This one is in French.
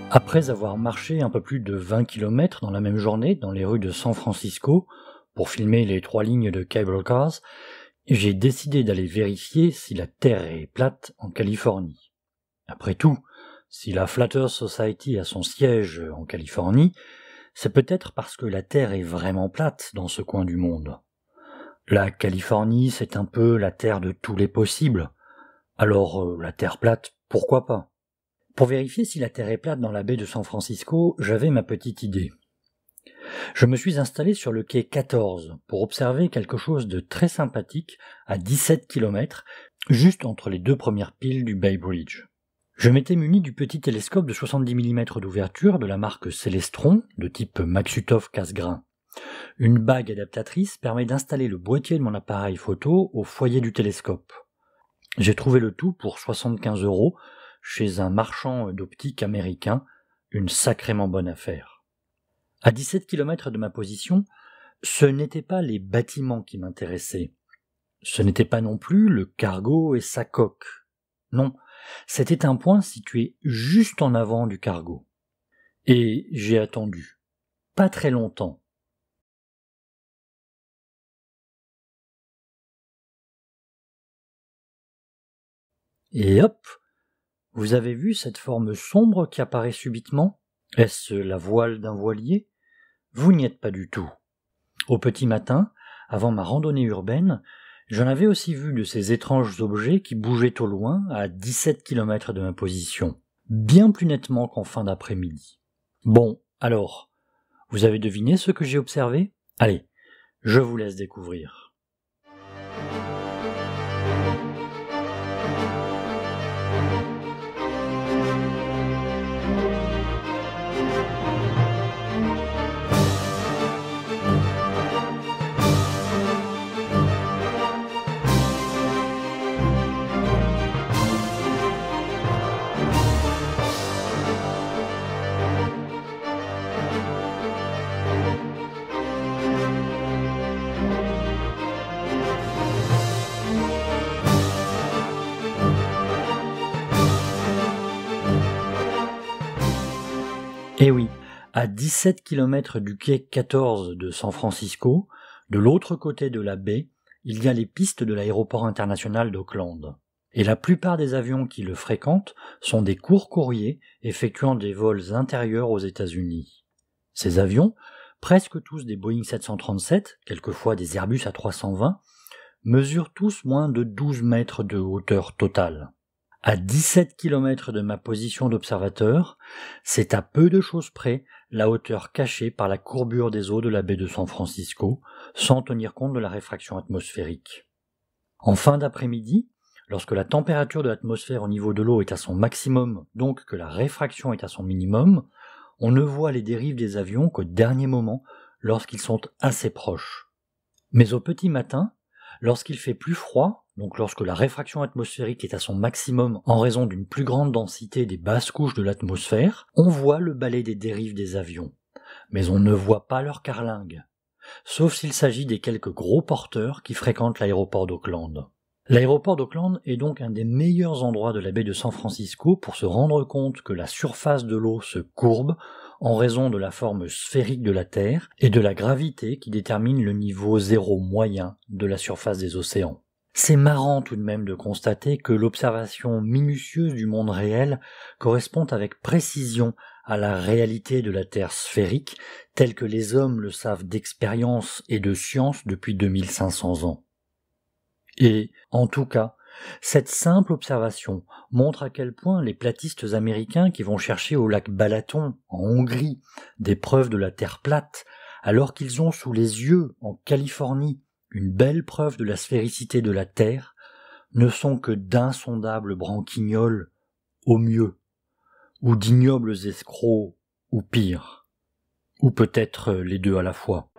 Après avoir marché un peu plus de 20 km dans la même journée dans les rues de San Francisco pour filmer les 3 lignes de cable cars, j'ai décidé d'aller vérifier si la Terre est plate en Californie. Après tout, si la Flat Earth Society a son siège en Californie, c'est peut-être parce que la Terre est vraiment plate dans ce coin du monde. La Californie, c'est un peu la terre de tous les possibles. Alors, la Terre plate, pourquoi pas ? Pour vérifier si la Terre est plate dans la baie de San Francisco, j'avais ma petite idée. Je me suis installé sur le quai 14 pour observer quelque chose de très sympathique à 17 km, juste entre les 2 premières piles du Bay Bridge. Je m'étais muni du petit télescope de 70 mm d'ouverture de la marque Celestron, de type Maxutov casse-grain. Une bague adaptatrice permet d'installer le boîtier de mon appareil photo au foyer du télescope. J'ai trouvé le tout pour 75 € chez un marchand d'optique américain, une sacrément bonne affaire. À 17 km de ma position, ce n'étaient pas les bâtiments qui m'intéressaient. Ce n'était pas non plus le cargo et sa coque. Non, c'était un point situé juste en avant du cargo. Et j'ai attendu. Pas très longtemps. Et hop, vous avez vu cette forme sombre qui apparaît subitement ? Est-ce la voile d'un voilier ? Vous n'y êtes pas du tout. Au petit matin, avant ma randonnée urbaine, j'en avais aussi vu de ces étranges objets qui bougeaient au loin à 17 km de ma position, bien plus nettement qu'en fin d'après-midi. Bon, alors, vous avez deviné ce que j'ai observé ? Allez, je vous laisse découvrir. Eh oui, à 17 km du quai 14 de San Francisco, de l'autre côté de la baie, il y a les pistes de l'aéroport international d'Oakland. Et la plupart des avions qui le fréquentent sont des courts courriers effectuant des vols intérieurs aux États-Unis. Ces avions, presque tous des Boeing 737, quelquefois des Airbus A320, mesurent tous moins de 12 mètres de hauteur totale. À 17 km de ma position d'observateur, c'est à peu de choses près la hauteur cachée par la courbure des eaux de la baie de San Francisco, sans tenir compte de la réfraction atmosphérique. En fin d'après-midi, lorsque la température de l'atmosphère au niveau de l'eau est à son maximum, donc que la réfraction est à son minimum, on ne voit les dérives des avions qu'au dernier moment, lorsqu'ils sont assez proches. Mais au petit matin, lorsqu'il fait plus froid, donc lorsque la réfraction atmosphérique est à son maximum en raison d'une plus grande densité des basses couches de l'atmosphère, on voit le balai des dérives des avions. Mais on ne voit pas leur carlingue, sauf s'il s'agit des quelques gros porteurs qui fréquentent l'aéroport d'Oakland. L'aéroport d'Oakland est donc un des meilleurs endroits de la baie de San Francisco pour se rendre compte que la surface de l'eau se courbe en raison de la forme sphérique de la Terre et de la gravité qui détermine le niveau zéro moyen de la surface des océans. C'est marrant tout de même de constater que l'observation minutieuse du monde réel correspond avec précision à la réalité de la Terre sphérique telle que les hommes le savent d'expérience et de science depuis 2500 ans. Et, en tout cas, cette simple observation montre à quel point les platistes américains qui vont chercher au lac Balaton, en Hongrie, des preuves de la Terre plate, alors qu'ils ont sous les yeux, en Californie, une belle preuve de la sphéricité de la Terre, ne sont que d'insondables branquignoles au mieux, ou d'ignobles escrocs ou pire, ou peut-être les deux à la fois.